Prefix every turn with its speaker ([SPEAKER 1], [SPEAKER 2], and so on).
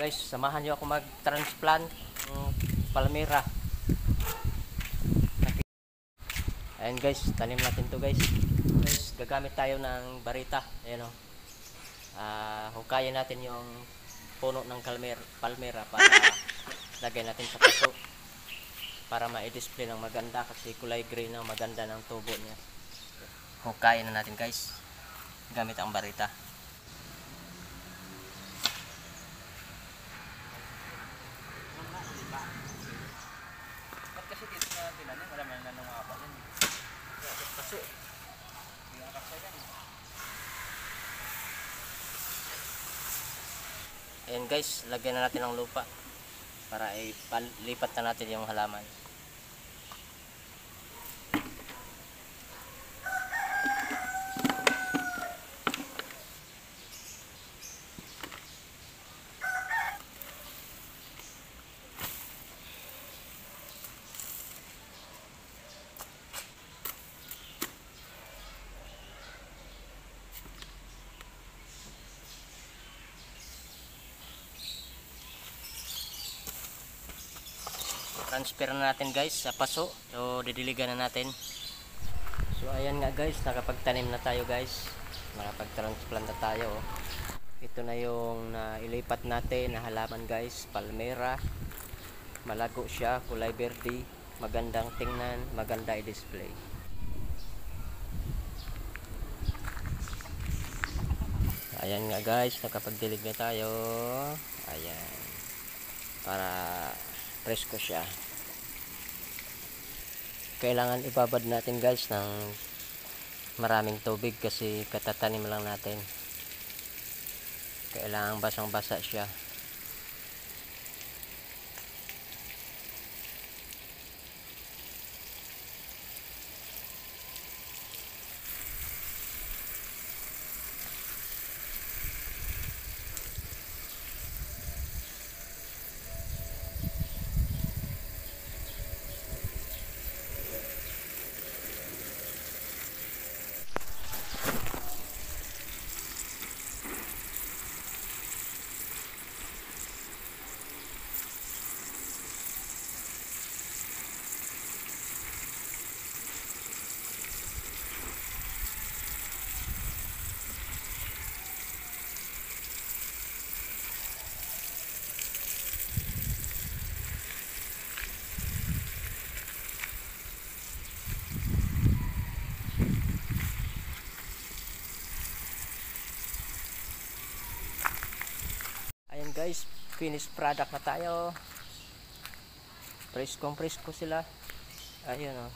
[SPEAKER 1] Guys, samahan nyo ako mag-transplant ng palmera. Ayan guys, tanim natin to guys. Guys, gagamit tayo ng barita. Ayan o. Hukayin natin yung puno ng palmera para lagay natin sa paso. Para ma-display ng maganda kasi kulay green ang maganda ng tubo niya. Hukayin na natin guys. Gamit ang barita.
[SPEAKER 2] Kasi dito na tinanim, marami na nang mga pa yan.
[SPEAKER 1] Paso.
[SPEAKER 2] Yung akasa yan.
[SPEAKER 1] Ayan guys, lagyan na natin ng lupa para ilipat na natin yung halaman. Transfer na natin guys sa paso. So didiligan na natin. So ayan nga guys, nakapagtanim na tayo guys. Nakapag-transplant na tayo. Ito na yung ilipat natin na halaman guys, palmera. Malago siya, kulay verde, magandang tingnan, maganda i-display. Ayan nga guys, nakapagdilig na tayo. Ayan. Para presko siya. Kailangan ibabad natin guys ng maraming tubig kasi katatanim lang natin. Kailangan basang-basa siya. Ayan guys, finished product na tayo. Presko sila. Ayun o.